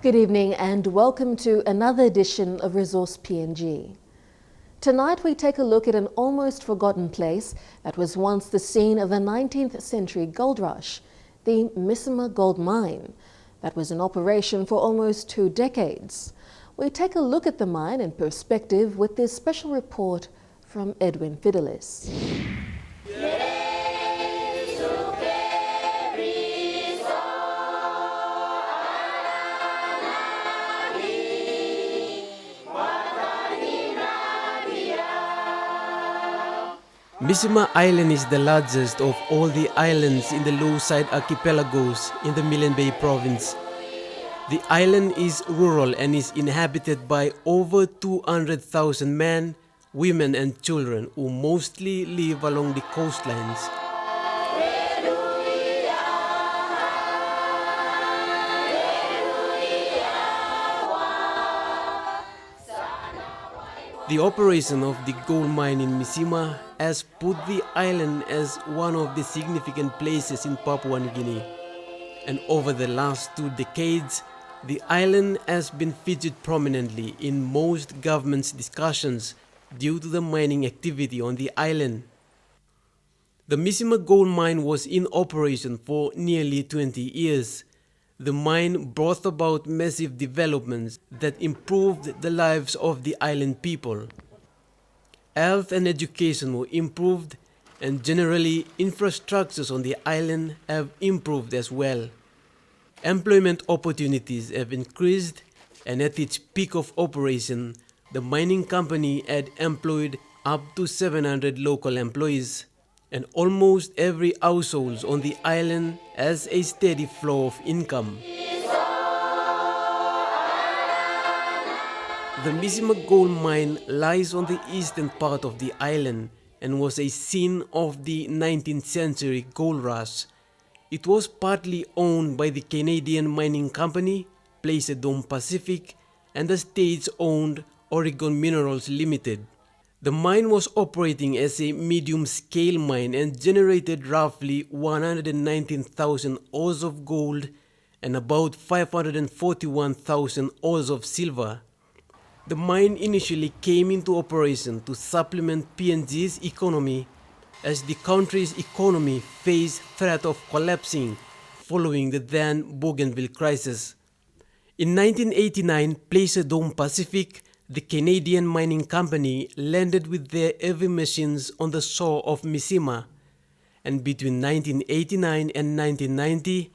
Good evening and welcome to another edition of Resource PNG. Tonight we take a look at an almost forgotten place that was once the scene of a 19th century gold rush, the Misima Gold Mine, that was in operation for almost 2 decades. We take a look at the mine in perspective with this special report from Edwin Fidelis. Misima Island is the largest of all the islands in the low-side archipelagos in the Milne Bay province. The island is rural and is inhabited by over 200,000 men, women and children who mostly live along the coastlines. The operation of the gold mine in Misima has put the island as one of the significant places in Papua New Guinea. And over the last 2 decades, the island has been featured prominently in most governments' discussions due to the mining activity on the island. The Misima gold mine was in operation for nearly 20 years. The mine brought about massive developments that improved the lives of the island people. Health and education were improved, and generally infrastructures on the island have improved as well. Employment opportunities have increased, and at its peak of operation, the mining company had employed up to 700 local employees. And almost every household on the island has a steady flow of income. The Misima gold mine lies on the eastern part of the island and was a scene of the 19th century gold rush. It was partly owned by the Canadian mining company, Dome Pacific, and the state-owned Oregon Minerals Limited. The mine was operating as a medium-scale mine and generated roughly 119,000 ounces of gold and about 541,000 ounces of silver. The mine initially came into operation to supplement PNG's economy as the country's economy faced threat of collapsing following the then Bougainville crisis. In 1989, Dome Pacific, the Canadian mining company, landed with their heavy machines on the shore of Misima, and between 1989 and 1990,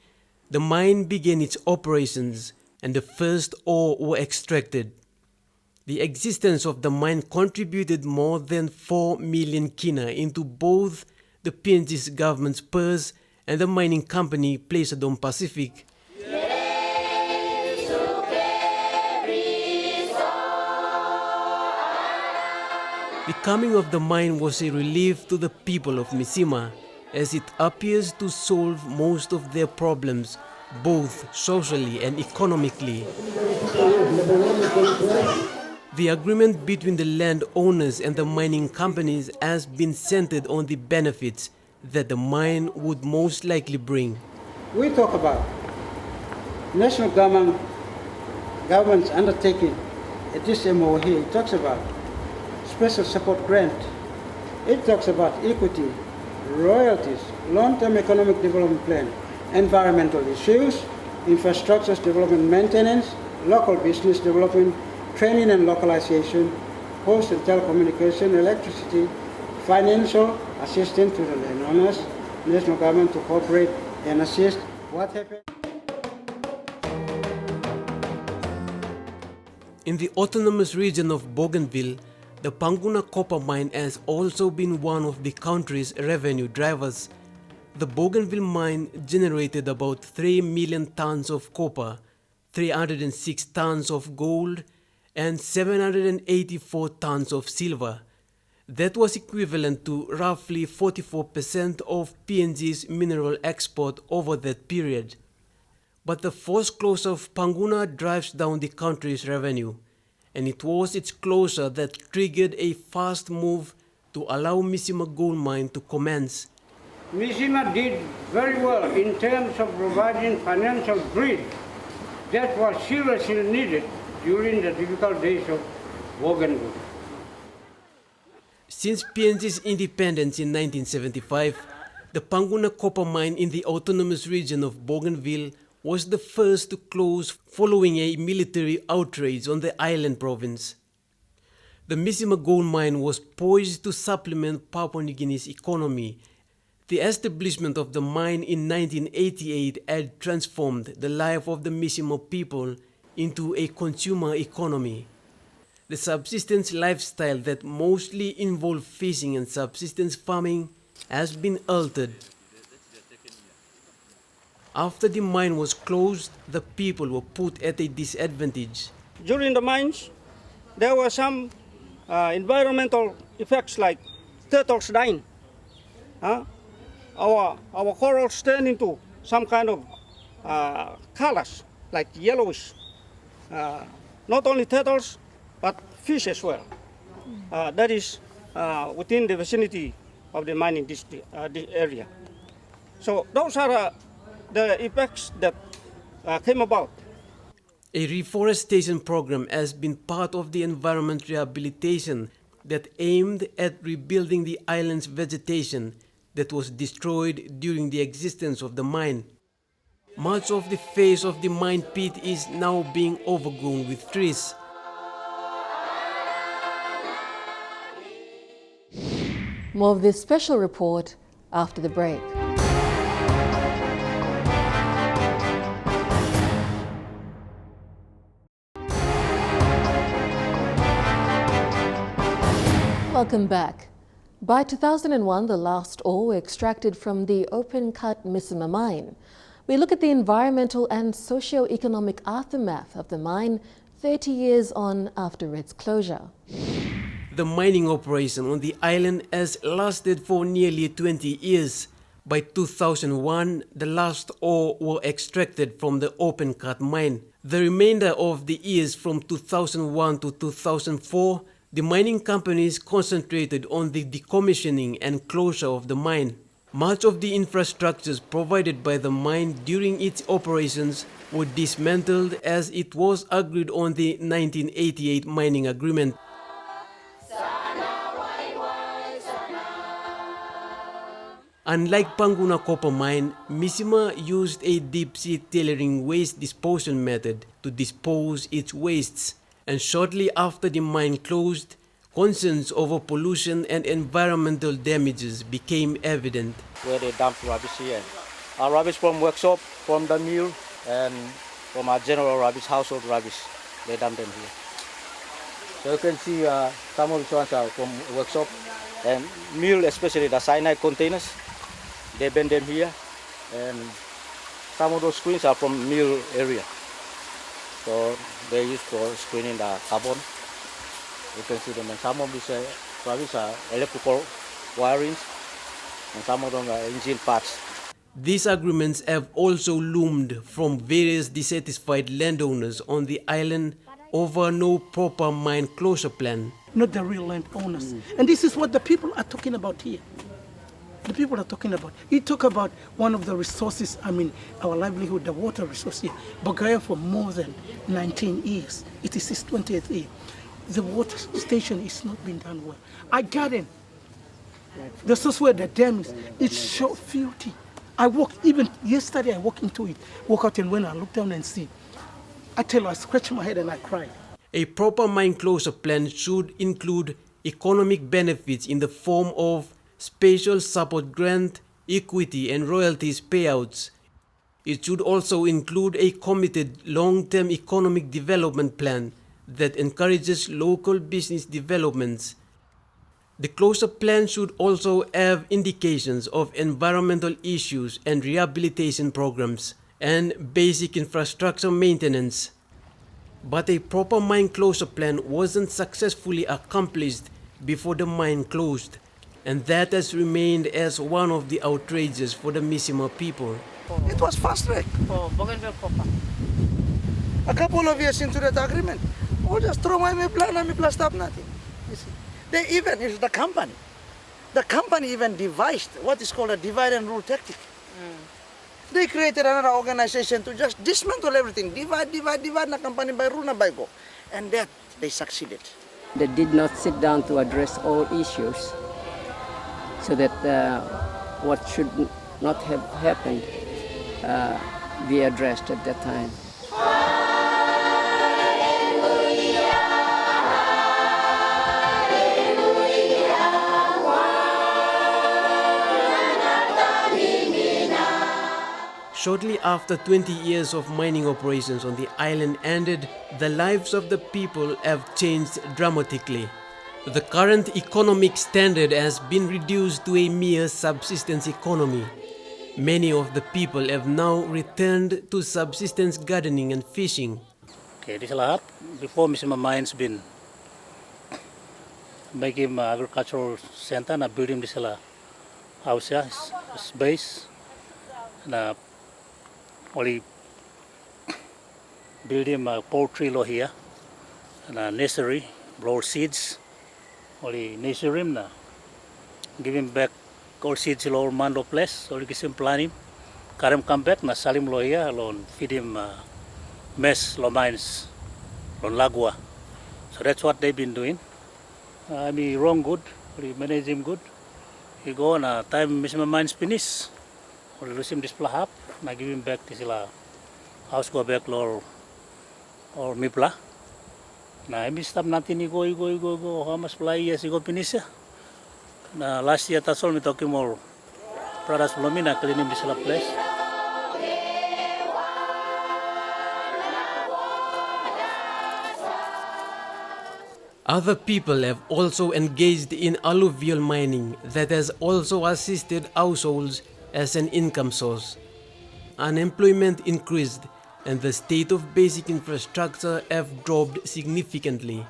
the mine began its operations and the first ore were extracted. The existence of the mine contributed more than 4 million kina into both the PNG's government's purse and the mining company Dome Pacific. The coming of the mine was a relief to the people of Misima, as it appears to solve most of their problems, both socially and economically. The agreement between the landowners and the mining companies has been centered on the benefits that the mine would most likely bring. We talk about national government's undertaking at this MOU here. It talks about special support grant. It talks about equity, royalties, long-term economic development plan, environmental issues, infrastructures development maintenance, local business development, training and localization, post and telecommunication, electricity, financial assistance to the landowners, national government to cooperate and assist. What happened? In the autonomous region of Bougainville, the Panguna copper mine has also been one of the country's revenue drivers. The Bougainville mine generated about 3 million tons of copper, 306 tons of gold, and 784 tons of silver. That was equivalent to roughly 44% of PNG's mineral export over that period. But the forced closure of Panguna drives down the country's revenue, and it was its closure that triggered a fast move to allow Misima gold mine to commence. Misima did very well in terms of providing financial bridge That was seriously needed during the difficult days of Bougainville. Since PNG's independence in 1975, the Panguna copper mine in the autonomous region of Bougainville was the first to close following a military outrage on the island province. The Misima gold mine was poised to supplement Papua New Guinea's economy. The establishment of the mine in 1988 had transformed the life of the Misima people into a consumer economy. The subsistence lifestyle that mostly involved fishing and subsistence farming has been altered. After the mine was closed, the people were put at a disadvantage. During the mines, there were some environmental effects like turtles dying. Our corals turn into some kind of colors, like yellowish. Not only turtles, but fish as well. That is within the vicinity of the mining area. So those are the effects that came about. A reforestation program has been part of the environment rehabilitation that aimed at rebuilding the island's vegetation that was destroyed during the existence of the mine. Much of the face of the mine pit is now being overgrown with trees. More of this special report after the break. Welcome back. By 2001, the last ore were extracted from the open-cut Misima mine. We look at the environmental and socio-economic aftermath of the mine 30 years on after its closure. The mining operation on the island has lasted for nearly 20 years. By 2001, the last ore were extracted from the open-cut mine. The remainder of the years from 2001 to 2004, the mining companies concentrated on the decommissioning and closure of the mine. Much of the infrastructures provided by the mine during its operations were dismantled as it was agreed on the 1988 mining agreement. Unlike Panguna copper mine, Misima used a deep-sea tailoring waste disposal method to dispose its wastes, and shortly after the mine closed, concerns over pollution and environmental damages became evident. Where they dump rubbish here. Our rubbish from workshop, from the mill, and from our general rubbish, household rubbish, they dump them here. So you can see some of these ones are from workshop, and mill, especially the cyanide containers, they bend them here, and some of those screens are from mill area. So they used for screening the carbon. You can see them, and some of these rubbish are electrical wirings, and some of them are engine parts. These agreements have also loomed from various dissatisfied landowners on the island over no proper mine closure plan. Not the real landowners. And this is what the people are talking about here. The people are talking about. You talk about one of the resources, our livelihood, the water resource here. Bulgaria for more than 19 years. It is its 20th year. The water station is not being done well. I garden. The source where the dam is, it's so filthy. I walked, even yesterday I walked into it, walk out, and when I look down and see, I tell you, I scratch my head and I cry. A proper mine closure plan should include economic benefits in the form of special support grant, equity and royalties payouts. It should also include a committed long-term economic development plan that encourages local business developments. The closure plan should also have indications of environmental issues and rehabilitation programs and basic infrastructure maintenance. But a proper mine closure plan wasn't successfully accomplished before the mine closed, and that has remained as one of the outrages for the Misima people. It was fast track. For Bougainville copper. A couple of years into that agreement, we just throw my plan and plus stop nothing. You see. They even, it's the company even devised what is called a divide and rule tactic. They created another organization to just dismantle everything, divide na company by rule na by go. And that they succeeded. They did not sit down to address all issues so that what should not have happened be addressed at that time. Shortly after 20 years of mining operations on the island ended, the lives of the people have changed dramatically. The current economic standard has been reduced to a mere subsistence economy. Many of the people have now returned to subsistence gardening and fishing. Okay, this lahat before Misima Mines been making agricultural center na building this house base na only building poultry law here and nursery grow seeds only nursery na giving back all seeds lo man lo place only kisim planning karem come back na salim lo here alone feed him mess lo mines lo lagua, so that's what they've been doing. I mean wrong good only manage him good he go na time Misima Mines finish only lose him this plahap na give him back this house go back or mipla na imi stop natin go how much fly yes go finish na last year tasol mi talking more products blomi na clean him this place. Other people have also engaged in alluvial mining that has also assisted households as an income source. Unemployment increased and the state of basic infrastructure have dropped significantly.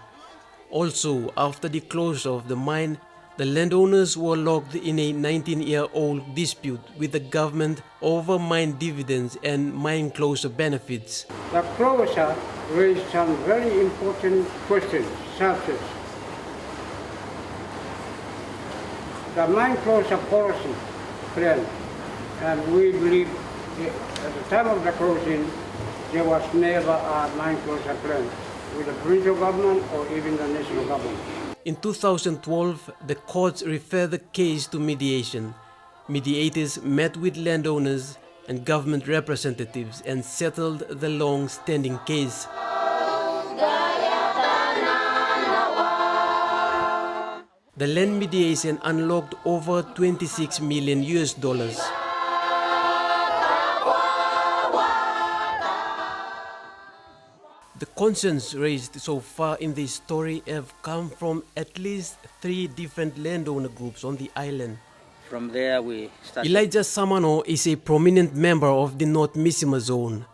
Also, after the closure of the mine, the landowners were locked in a 19-year-old dispute with the government over mine dividends and mine closure benefits. The closure raised some very important questions, such as the mine closure policy plan, and we believe at the time of the closing, there was never a mine closure plan with the provincial government or even the national government. In 2012, the courts referred the case to mediation. Mediators met with landowners and government representatives and settled the long-standing case. The land mediation unlocked over $26 million. The concerns raised so far in this story have come from at least 3 different landowner groups on the island. From there we started. Elijah Samano is a prominent member of the North Misima Zone.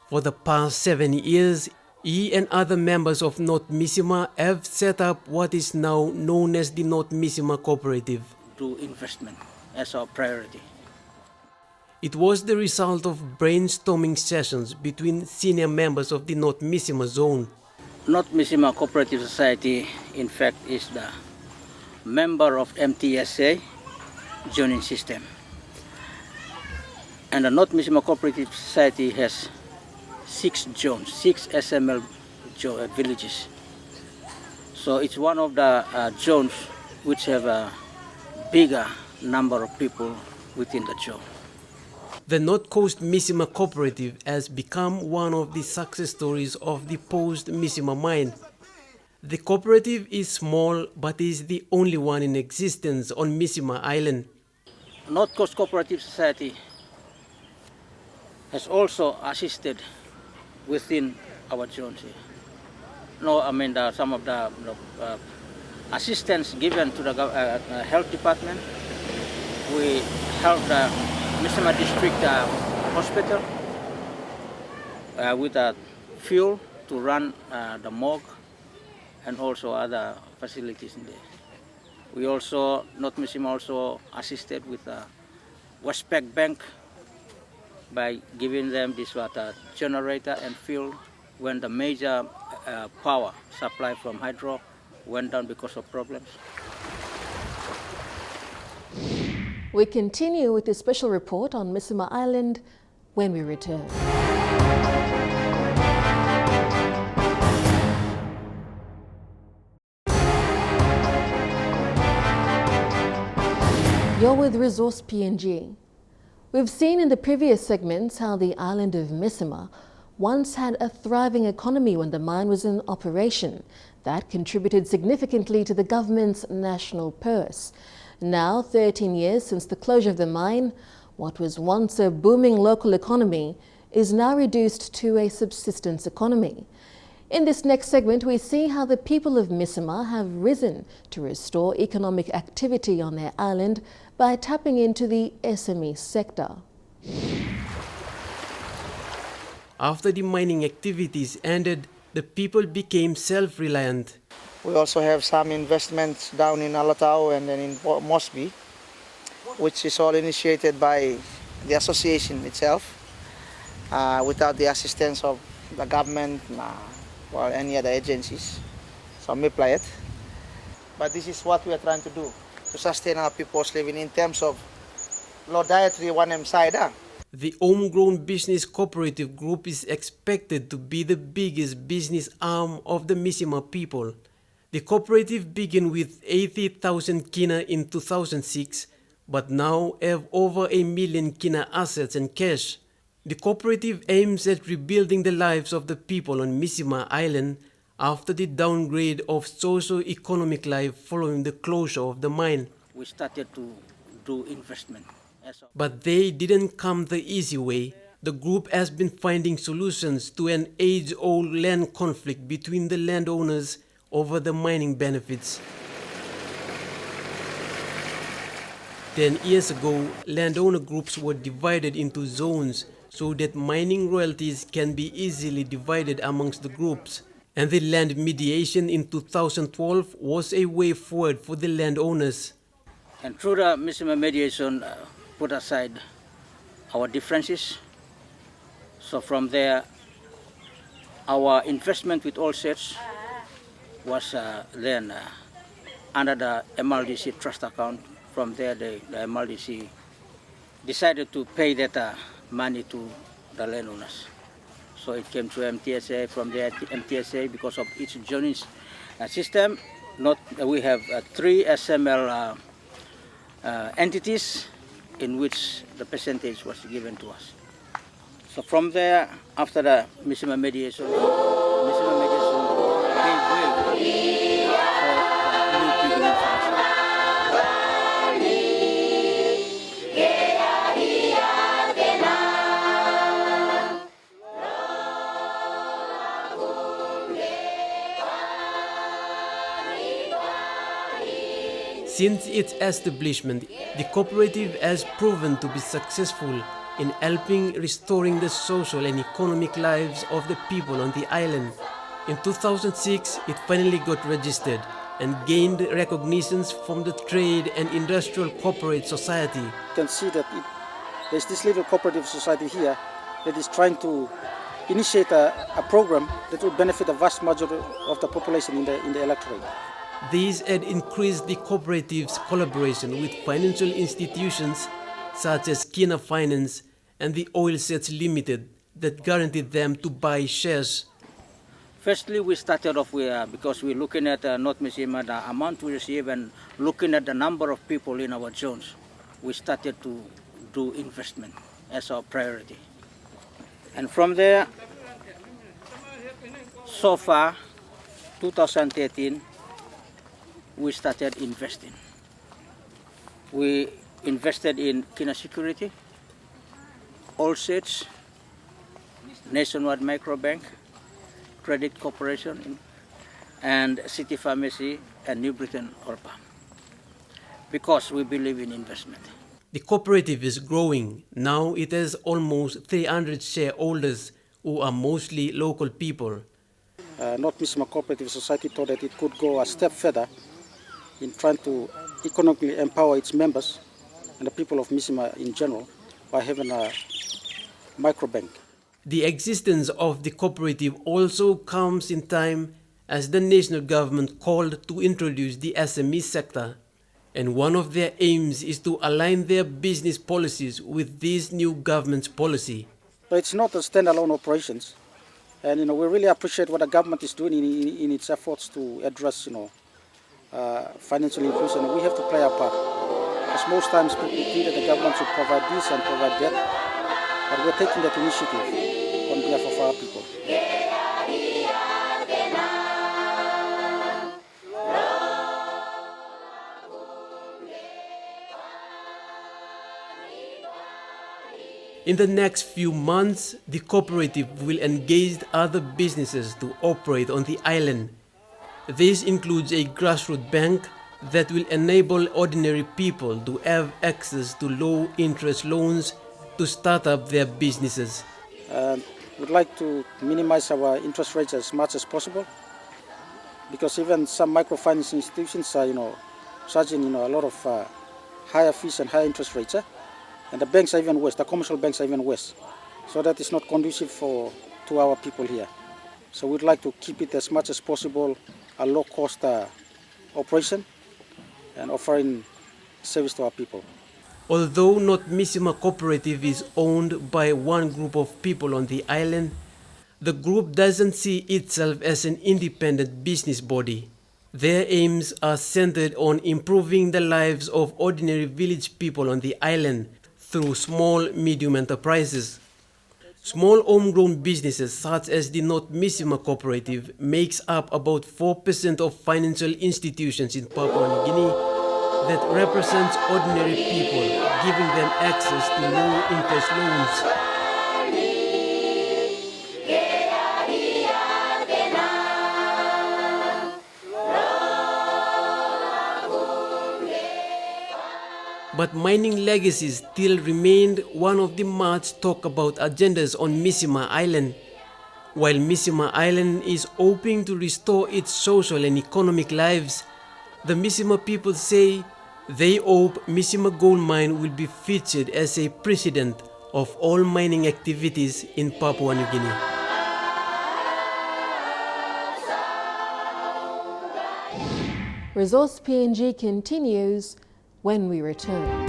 For the past 7 years, he and other members of North Misima have set up what is now known as the North Misima Cooperative. Do investment as our priority. It was the result of brainstorming sessions between senior members of the North Misima Zone. North Misima Cooperative Society, in fact, is the member of MTSA zoning system. And the North Misima Cooperative Society has 6 zones, 6 SML villages. So it's one of the zones which have a bigger number of people within the zone. The North Coast Misima Cooperative has become one of the success stories of the post-Misima mine. The cooperative is small but is the only one in existence on Misima Island. North Coast Cooperative Society has also assisted within our zones here. No, I mean some of the assistance given to the health department. We helped the Misima District Hospital with fuel to run the morgue and also other facilities in there. We also, North Misima also assisted with Westpac Bank by giving them this water generator and fuel when the major power supply from hydro went down because of problems. We continue with a special report on Misima Island when we return. You're with Resource PNG. We've seen in the previous segments how the island of Misima once had a thriving economy when the mine was in operation. That contributed significantly to the government's national purse. Now, 13 years since the closure of the mine, what was once a booming local economy is now reduced to a subsistence economy. In this next segment, we see how the people of Misima have risen to restore economic activity on their island by tapping into the SME sector. After the mining activities ended, the people became self-reliant. We also have some investments down in Alatau and then in Mosby, which is all initiated by the association itself, without the assistance of the government or any other agencies. So we play it. But this is what we are trying to do, to sustain our people's living in terms of low dietary 1M side. The Homegrown Business Cooperative Group is expected to be the biggest business arm of the Misima people. The cooperative began with 80,000 kina in 2006, but now have over 1 million kina assets and cash. The cooperative aims at rebuilding the lives of the people on Misima Island after the downgrade of socio-economic life following the closure of the mine. We started to do investment. But they didn't come the easy way. The group has been finding solutions to an age-old land conflict between the landowners over the mining benefits. 10 years ago, landowner groups were divided into zones so that mining royalties can be easily divided amongst the groups. And the land mediation in 2012 was a way forward for the landowners. And through the Misima mediation, put aside our differences. So from there, our investment with all sets was then under the MLDC trust account. From there, the MLDC decided to pay that money to the landowners. So it came to MTSA. From there, MTSA, because of its joining system, we have 3 SML entities in which the percentage was given to us. So from there, after the Misima mediation gave way for new beginning function. Since its establishment, the cooperative has proven to be successful in helping restoring the social and economic lives of the people on the island. In 2006, it finally got registered and gained recognitions from the Trade and Industrial Corporate Society. You can see that there's this little cooperative society here that is trying to initiate a program that will benefit the vast majority of the population in the electorate. These had increased the cooperative's collaboration with financial institutions such as Kina Finance and the Oil Sets Limited that guaranteed them to buy shares. Firstly, we started off with, because we're looking at North Misima, the amount we receive, and looking at the number of people in our zones, we started to do investment as our priority. And from there, so far, 2013, we started investing. We invested in Kina Security, All Sets, Nationwide Microbank, Credit Corporation, and City Pharmacy and New Britain Orpa, because we believe in investment. The cooperative is growing. Now it has almost 300 shareholders who are mostly local people. North Misima Cooperative Society thought that it could go a step further in trying to economically empower its members and the people of Misima in general by having a microbank. The existence of the cooperative also comes in time as the national government called to introduce the SME sector. And one of their aims is to align their business policies with this new government's policy. So it's not a standalone operations. And we really appreciate what the government is doing in its efforts to address financial inclusion. We have to play our part. Because most times people think that the government should provide this and provide that, but we're taking that initiative on behalf of our people. In the next few months, the cooperative will engage other businesses to operate on the island. This includes a grassroots bank that will enable ordinary people to have access to low-interest loans to start up their businesses. We'd like to minimize our interest rates as much as possible, because even some microfinance institutions are, charging, a lot of higher fees and higher interest rates. And the banks are even worse, the commercial banks are even worse. So that is not conducive to our people here. So we'd like to keep it as much as possible a low-cost operation and offering service to our people. Although not Misima Cooperative is owned by one group of people on the island, the group doesn't see itself as an independent business body. Their aims are centered on improving the lives of ordinary village people on the island through small, medium enterprises. Small homegrown businesses such as the North Misima Cooperative makes up about 4% of financial institutions in Papua New Guinea that represents ordinary people, giving them access to low-interest loans. But mining legacies still remained one of the much talked about agendas on Misima Island. While Misima Island is hoping to restore its social and economic lives, the Misima people say they hope Misima Gold Mine will be featured as a precedent of all mining activities in Papua New Guinea. Resource PNG continues when we return.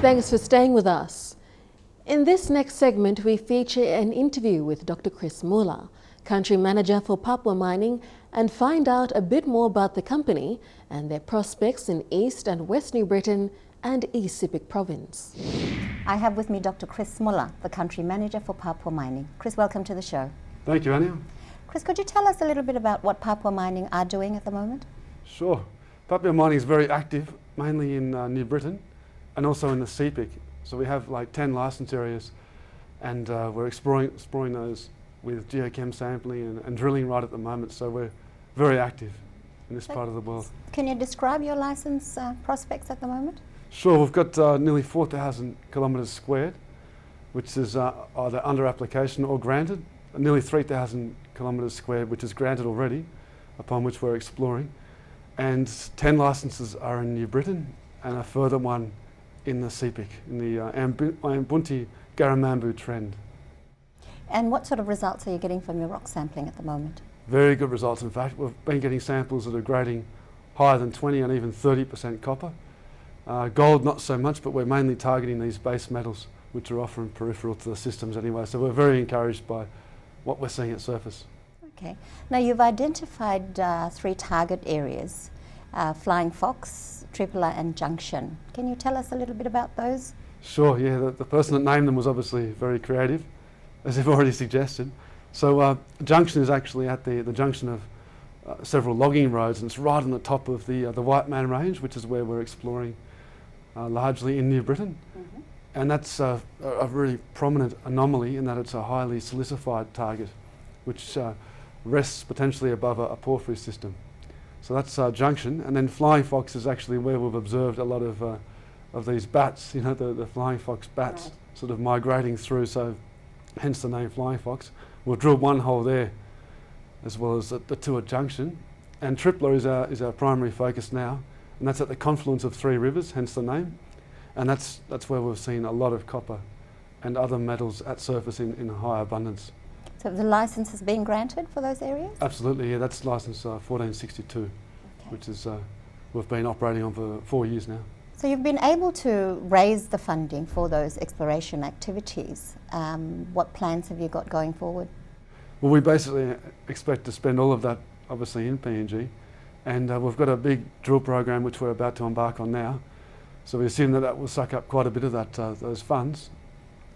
Thanks for staying with us. In this next segment, we feature an interview with Dr. Chris Muller, Country Manager for Papua Mining, and find out a bit more about the company and their prospects in East and West New Britain and East Sepik Province. I have with me Dr. Chris Muller, the Country Manager for Papua Mining. Chris, welcome to the show. Thank you, Anya. Chris, could you tell us a little bit about what Papua Mining are doing at the moment? Sure. Papua Mining is very active, mainly in New Britain and also in the Sepik. So we have like 10 license areas, and we're exploring those with geochem sampling and drilling right at the moment. So we're very active in this part of the world. Can you describe your license prospects at the moment? Sure, we've got nearly 4,000 kilometres squared, which is either under application or granted. Nearly 3,000 kilometres squared, which is granted already, upon which we're exploring. And 10 licences are in New Britain, and a further one in the Sepik, in the Ambunti Garamambu trend. And what sort of results are you getting from your rock sampling at the moment? Very good results, in fact. We've been getting samples that are grading higher than 20 and even 30% copper. Gold, not so much, but we're mainly targeting these base metals, which are often peripheral to the systems anyway. So we're very encouraged by what we're seeing at surface. Okay. Now you've identified 3 target areas, Flying Fox, Tripler and Junction. Can you tell us a little bit about those? Sure, yeah. The person that named them was obviously very creative, as you've already suggested. So Junction is actually at the junction of several logging roads, and it's right on the top of the White Man Range, which is where we're exploring largely in New Britain. Mm-hmm. And that's a really prominent anomaly in that it's a highly silicified target, which rests potentially above a porphyry system. So that's Junction. And then Flying Fox is actually where we've observed a lot of these bats, the Flying Fox bats, right, sort of migrating through, so hence the name Flying Fox. We'll drill one hole there, as well as the 2 at Junction. And Tripler is our primary focus now, and that's at the confluence of 3 rivers, hence the name. And that's where we've seen a lot of copper and other metals at surface in high abundance. So So the license has been granted for those areas? Absolutely, yeah, that's licence 1462, which is we've been operating on for 4 years now. So you've been able to raise the funding for those exploration activities. What plans have you got going forward? Well, we basically expect to spend all of that obviously in PNG, and we've got a big drill program which we're about to embark on now. So we assume that that will suck up quite a bit of that those funds.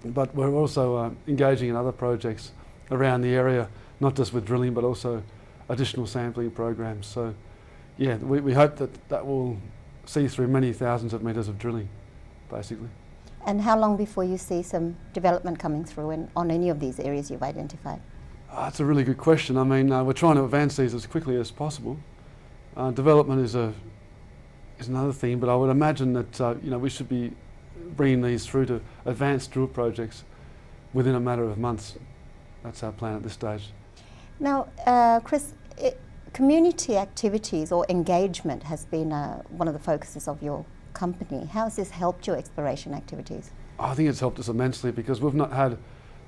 But we're also engaging in other projects around the area, not just with drilling but also additional sampling programs. So yeah, we hope that that will see through many thousands of metres of drilling, basically. And how long before you see some development coming through on any of these areas you've identified? That's a really good question. I mean, we're trying to advance these as quickly as possible. Development is another thing, but I would imagine that we should be bringing these through to advanced drill projects within a matter of months. That's our plan at this stage. Now, Chris, community activities or engagement has been one of the focuses of your company. How has this helped your exploration activities? I think it's helped us immensely because we've not had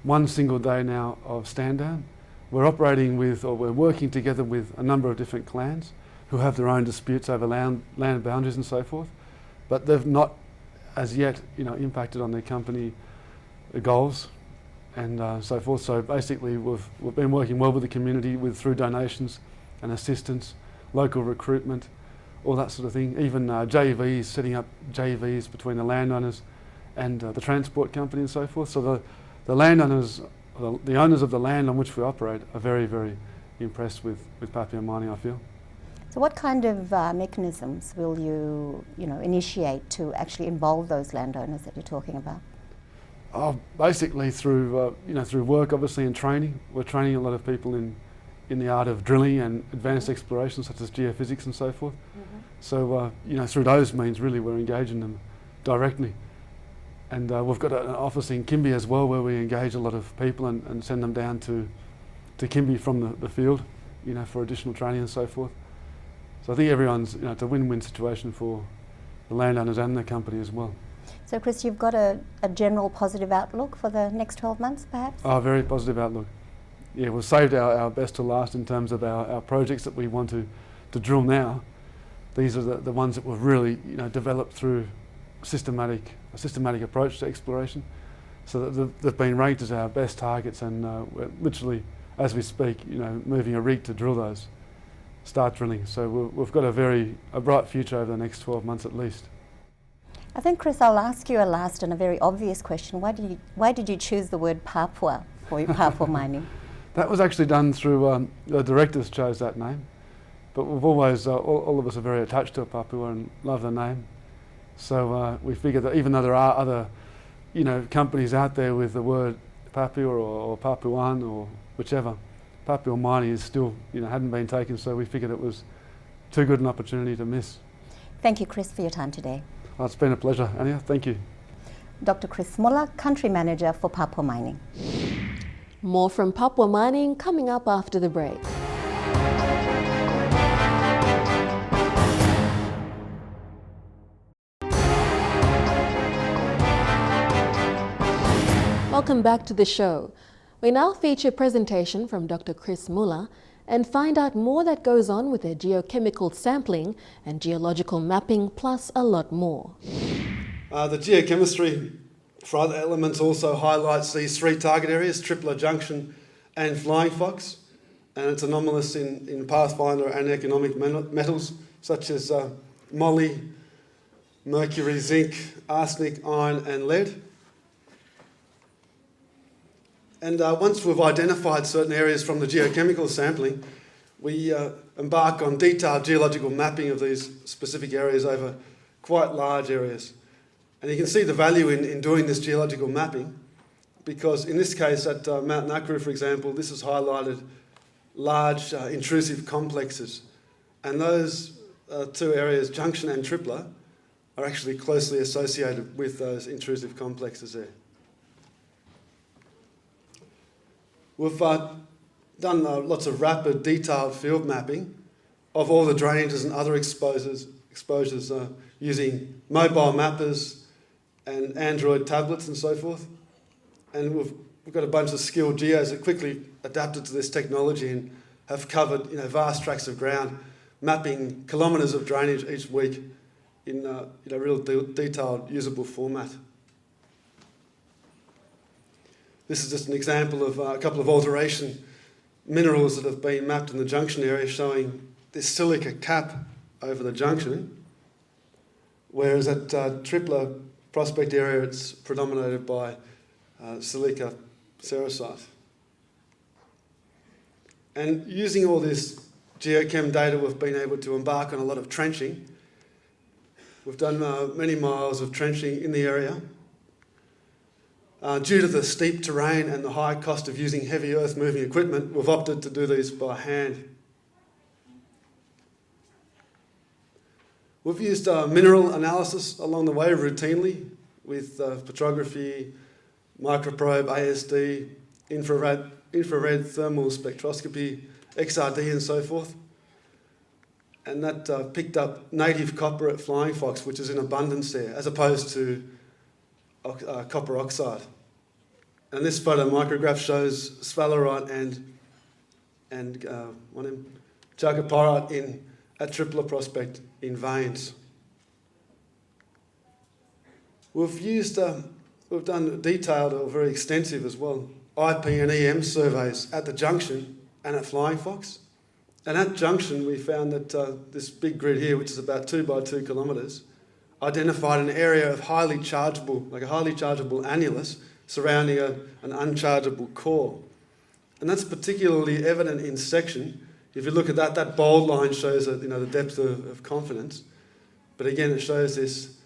one single day now of stand down. We're operating with, or we're working together with a number of different clans who have their own disputes over land boundaries and so forth, but they've not as yet impacted on their company goals and so forth. So basically we've been working well with the community through donations and assistance, local recruitment, all that sort of thing. Even JVs, setting up JVs between the landowners and the transport company and so forth. So the landowners, the owners of the land on which we operate are very, very impressed with Papua mining, I feel. So what kind of mechanisms will you initiate to actually involve those landowners that you're talking about? Basically through through work, obviously, and training. We're training a lot of people in the art of drilling and advanced exploration, such as geophysics and so forth. Mm-hmm. So through those means, really, we're engaging them directly. And we've got an office in Kimby as well, where we engage a lot of people and send them down to Kimby from the field, for additional training and so forth. So I think everyone's, it's a win-win situation for the landowners and the company as well. So Chris, you've got a general positive outlook for the next 12 months, perhaps? Oh, very positive outlook. Yeah, we've saved our best to last in terms of our projects that we want to drill now. These are the ones that we've really, developed through a systematic approach to exploration. So that they've been ranked as our best targets, and we're literally, as we speak, moving a rig to drill those. Start drilling. So we've got a bright future over the next 12 months at least. I think, Chris, I'll ask you a last and a very obvious question. Why did you choose the word Papua for your Papua mining? That was actually done through, the directors chose that name. But we've always, all of us are very attached to Papua and love the name. So we figured that even though there are other, companies out there with the word Papua or Papuan or whichever, Papua mining is still, hadn't been taken, so we figured it was too good an opportunity to miss. Thank you, Chris, for your time today. Oh, it's been a pleasure, Anya. Thank you. Dr. Chris Muller, Country Manager for Papua Mining. More from Papua Mining coming up after the break. Welcome back to the show. We now feature a presentation from Dr. Chris Muller and find out more that goes on with their geochemical sampling and geological mapping, plus a lot more. The geochemistry for other elements also highlights these three target areas, Tripler Junction and Flying Fox, and it's anomalous in Pathfinder and economic metals such as moly, mercury, zinc, arsenic, iron and lead. And once we've identified certain areas from the geochemical sampling, we embark on detailed geological mapping of these specific areas over quite large areas. And you can see the value in doing this geological mapping, because in this case at Mount Nakuru, for example, this has highlighted large intrusive complexes. And those two areas, Junction and Tripler, are actually closely associated with those intrusive complexes there. We've done lots of rapid, detailed field mapping of all the drainages and other exposures using mobile mappers and Android tablets and so forth. And we've we've got a bunch of skilled geos that quickly adapted to this technology and have covered vast tracts of ground, mapping kilometres of drainage each week in real detailed, usable format. This is just an example of a couple of alteration minerals that have been mapped in the junction area, showing this silica cap over the junction, whereas at Tripler prospect area it's predominated by silica cerussite. And using all this geochem data, we've been able to embark on a lot of trenching. We've done many miles of trenching in the area. Due to the steep terrain and the high cost of using heavy earth-moving equipment, we've opted to do these by hand. We've used mineral analysis along the way routinely with petrography, microprobe, ASD, infrared thermal spectroscopy, XRD and so forth. And that picked up native copper at Flying Fox, which is in abundance there, as opposed to copper oxide. And this photomicrograph shows sphalerite and chalcopyrite at Tripler prospect in veins. We've done detailed or very extensive as well IP and EM surveys at the junction and at Flying Fox. And at junction we found that this big grid here, which is about 2 by 2 kilometres, identified an area of a highly chargeable annulus surrounding an unchargeable core. And that's particularly evident in section. If you look at that bold line shows that, the depth of confidence. But again, it shows this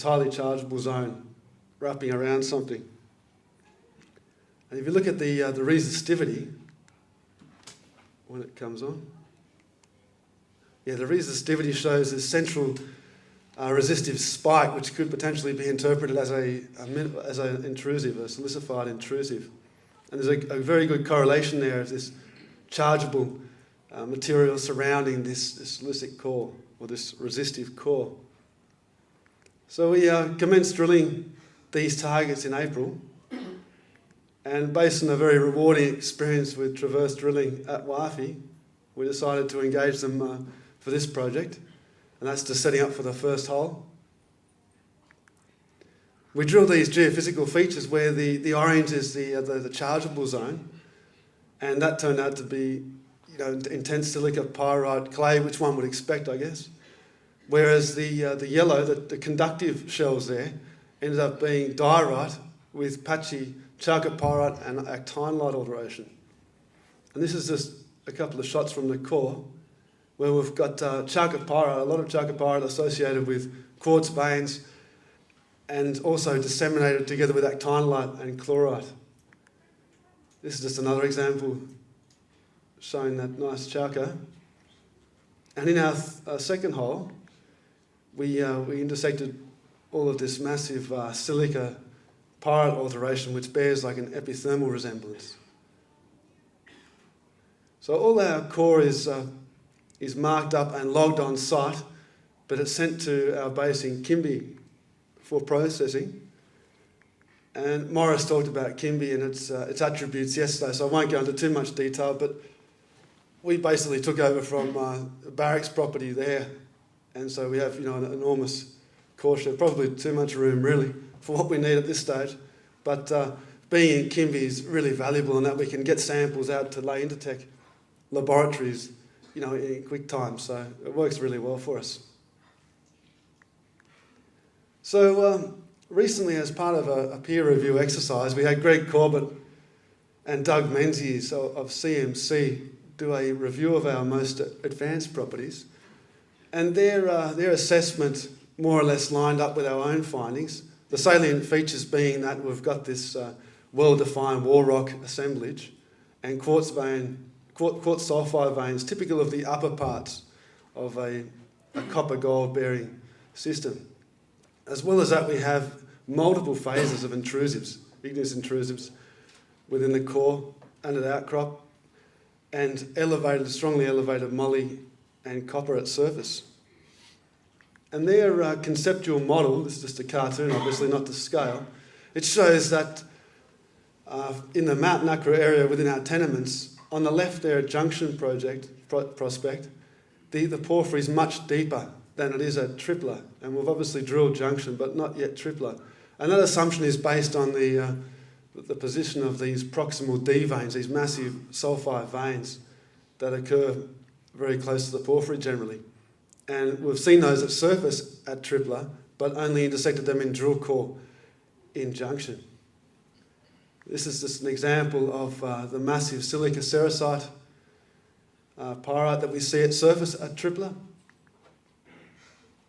highly chargeable zone wrapping around something. And if you look at the resistivity, when it comes on, the resistivity shows this central resistive spike, which could potentially be interpreted as an intrusive, a silicified intrusive. And there's a very good correlation there of this chargeable material surrounding this silicic core, or this resistive core. So we commenced drilling these targets in April, and based on a very rewarding experience with traverse drilling at Wafi, we decided to engage them for this project, and that's just setting up for the first hole. We drilled these geophysical features where the orange is the chargeable zone, and that turned out to be intense silica pyrite clay, which one would expect, I guess. Whereas the yellow, the conductive shells there, ended up being diorite with patchy chalcopyrite and actinolite alteration. And this is just a couple of shots from the core, where we've got chalcopyrite, a lot of chalcopyrite associated with quartz veins, and also disseminated together with actinolite and chlorite. This is just another example showing that nice chalco. And in our second hole, we intersected all of this massive silica pyrite alteration, which bears like an epithermal resemblance. So all our core is marked up and logged on site, but it's sent to our base in Kimby for processing. And Morris talked about Kimby and its attributes yesterday, so I won't go into too much detail, but we basically took over from Barrick's property there, and so we have an enormous core shed, probably too much room really for what we need at this stage. But being in Kimby is really valuable in that we can get samples out to Lay Intertech laboratories in quick time, so it works really well for us. So recently, as part of a peer review exercise, we had Greg Corbett and Doug Menzies of CMC do a review of our most advanced properties, and their assessment more or less lined up with our own findings. The salient features being that we've got this well-defined wall rock assemblage and quartz sulfide veins, typical of the upper parts of a copper gold bearing system. As well as that, we have multiple phases of intrusives, igneous intrusives within the core and at outcrop, and strongly elevated moly and copper at surface. And their conceptual model, this is just a cartoon obviously, not to scale, it shows that in the Mount Nuckra area within our tenements, on the left there at Junction prospect, the porphyry is much deeper than it is at Tripler, and we've obviously drilled Junction but not yet Tripler. And that assumption is based on the position of these proximal D veins, these massive sulphide veins that occur very close to the porphyry generally. And we've seen those at surface at Tripler, but only intersected them in drill core in Junction. This is just an example of the massive silica cerussite pyrite that we see at surface at Tripler,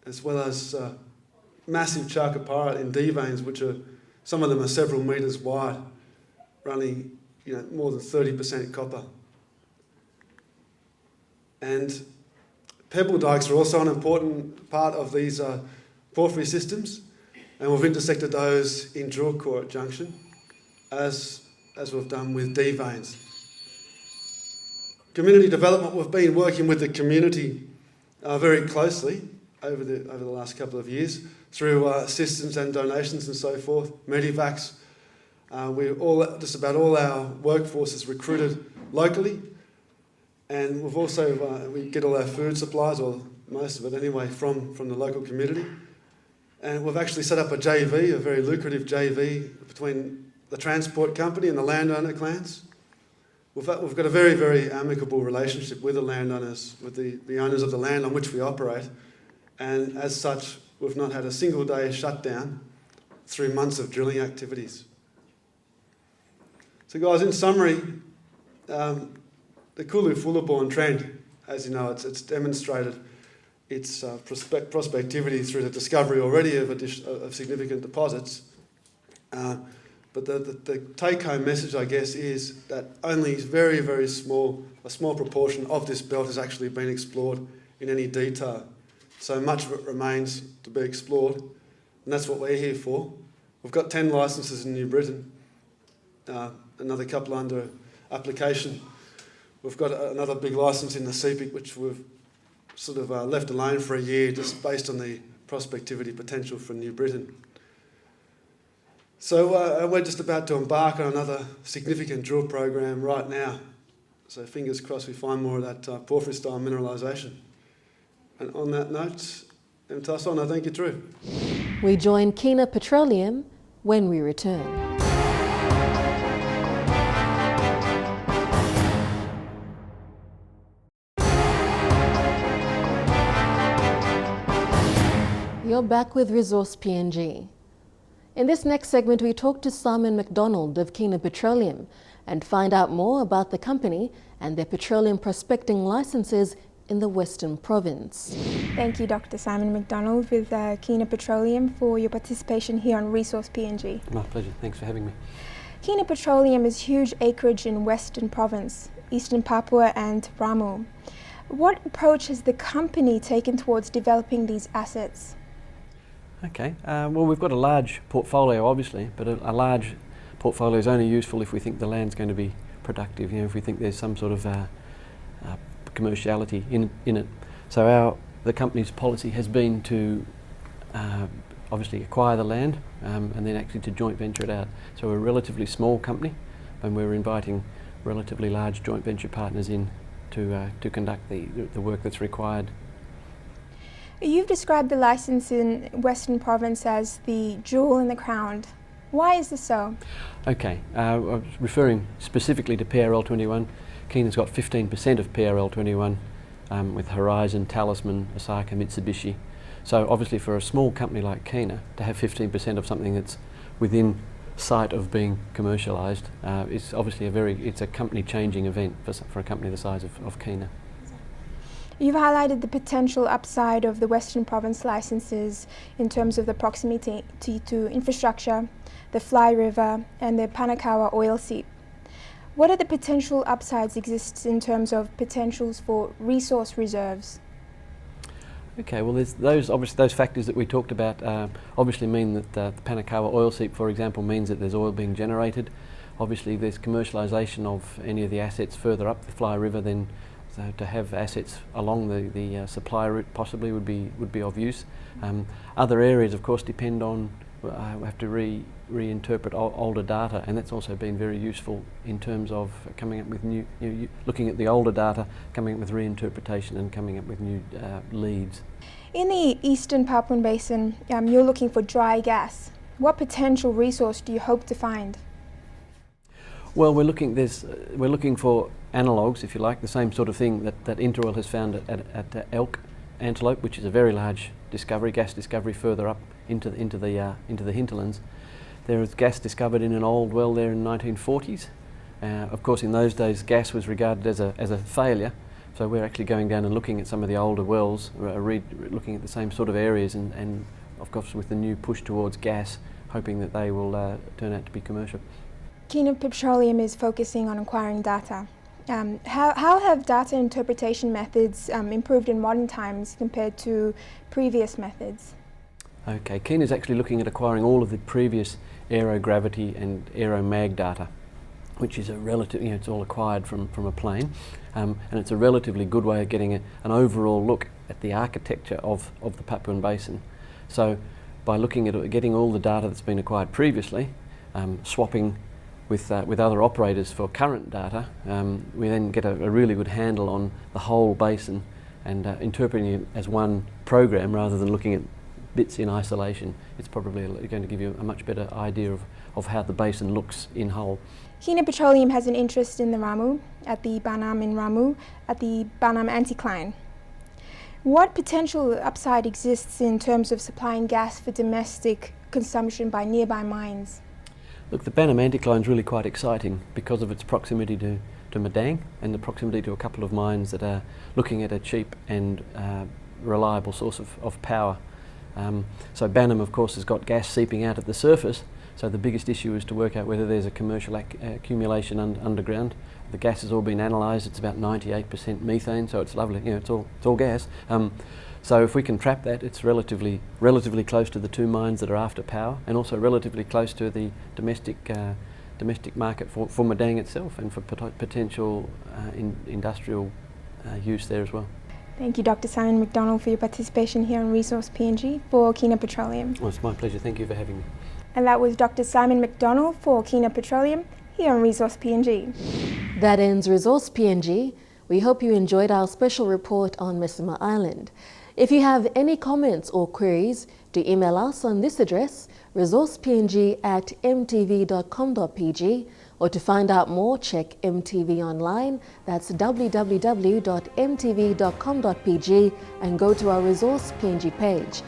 as well as massive chalcopyrite in D veins, which are, some of them are several metres wide, running more than 30% copper. And pebble dikes are also an important part of these porphyry systems, and we've intersected those in drill core at Junction, as we've done with D veins. Community development, we've been working with the community very closely over the last couple of years through assistance and donations and so forth, Medivacs. Just about all our workforce is recruited locally, and we've also we get all our food supplies, or most of it anyway, from the local community. And we've actually set up a JV, a very lucrative JV, between the transport company and the landowner clans. We've got a very, very amicable relationship with the landowners, with the owners of the land on which we operate, and as such, we've not had a single day shut down through months of drilling activities. So guys, in summary, the Kulu-Fullaborn trend, as you know, it's demonstrated its prospectivity through the discovery already of significant deposits. But the take-home message, I guess, is that only a very small proportion of this belt has actually been explored in any detail. So much of it remains to be explored, and that's what we're here for. We've got 10 licences in New Britain, another couple under application. We've got another big licence in the CEPIC, which we've sort of left alone for a year, just based on the prospectivity potential for New Britain. So we're just about to embark on another significant drill program right now. So fingers crossed we find more of that porphyry-style mineralisation. And on that note, I thank you, Drew. We join Kina Petroleum when we return. You're back with Resource PNG. In this next segment, we talk to Simon McDonald of Kina Petroleum and find out more about the company and their petroleum prospecting licenses in the Western Province. Thank you, Dr. Simon McDonald with Kina Petroleum, for your participation here on Resource PNG. My pleasure. Thanks for having me. Kina Petroleum is huge acreage in Western Province, Eastern Papua and Ramu. What approach has the company taken towards developing these assets? Okay, well, we've got a large portfolio, obviously, but a large portfolio is only useful if we think the land's going to be productive, if we think there's some sort of commerciality in it. So the company's policy has been to obviously acquire the land and then actually to joint venture it out. So we're a relatively small company, and we're inviting relatively large joint venture partners in to conduct the work that's required. You've described the license in Western Province as the jewel in the crown. Why is this so? Okay, I was referring specifically to PRL 21. Kina's got 15% of PRL 21 with Horizon, Talisman, Osaka, Mitsubishi. So obviously for a small company like Kina to have 15% of something that's within sight of being commercialised is obviously it's a company changing event for a company the size of Kina. You've highlighted the potential upside of the Western Province licenses in terms of the proximity to infrastructure, the Fly River and the Panakawa oil seep. What are the potential upsides exist in terms of potentials for resource reserves? Okay, well those factors that we talked about obviously mean that the Panakawa oil seep, for example, means that there's oil being generated. Obviously there's commercialisation of any of the assets further up the Fly River, then so to have assets along the supply route possibly would be of use. Other areas, of course, depend on have to reinterpret older data, and that's also been very useful in terms of coming up with new, looking at the older data, coming up with reinterpretation and coming up with new leads. In the Eastern Papuan Basin, you're looking for dry gas. What potential resource do you hope to find? Well, we're looking for analogues, if you like, the same sort of thing that Interoil has found at Elk Antelope, which is a very large discovery, gas discovery further up into the hinterlands. There was gas discovered in an old well there in the 1940s. Of course, in those days, gas was regarded as a failure. So we're actually going down and looking at some of the older wells, looking at the same sort of areas, and of course with the new push towards gas, hoping that they will turn out to be commercial. Kina Petroleum is focusing on acquiring data. How have data interpretation methods improved in modern times compared to previous methods? Okay, Kina is actually looking at acquiring all of the previous aerogravity and aeromag data, which is a relative, it's all acquired from a plane, and it's a relatively good way of getting an overall look at the architecture of the Papuan Basin. So by looking at getting all the data that's been acquired previously, swapping with other operators for current data, we then get a really good handle on the whole basin and interpreting it as one program rather than looking at bits in isolation. It's probably going to give you a much better idea of how the basin looks in whole. Kina Petroleum has an interest in the Ramu, at the Banam in Ramu, at the Banam anticline. What potential upside exists in terms of supplying gas for domestic consumption by nearby mines? Look, the Banam anticline is really quite exciting because of its proximity to Madang and the proximity to a couple of mines that are looking at a cheap and reliable source of power. So Banam, of course, has got gas seeping out at the surface, so the biggest issue is to work out whether there's a commercial accumulation underground. The gas has all been analysed, it's about 98% methane, so it's lovely, it's all gas. So if we can trap that, it's relatively close to the two mines that are after power, and also relatively close to the domestic market for Madang itself and for potential industrial use there as well. Thank you, Dr. Simon McDonald, for your participation here on Resource PNG for Kina Petroleum. Well, it's my pleasure. Thank you for having me. And that was Dr. Simon McDonald for Kina Petroleum here on Resource PNG. That ends Resource PNG. We hope you enjoyed our special report on Misima Island. If you have any comments or queries, do email us on this address, resourcepng@mtv.com.pg, or to find out more, check MTV online. That's www.mtv.com.pg, and go to our Resource PNG page.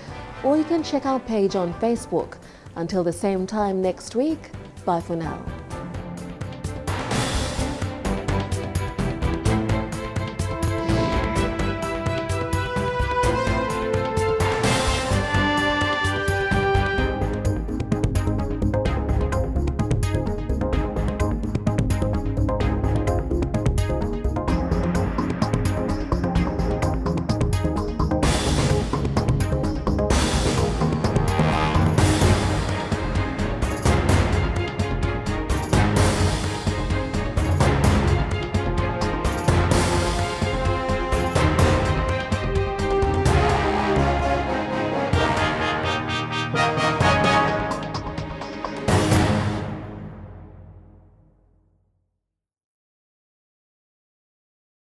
Or you can check our page on Facebook. Until the same time next week, bye for now.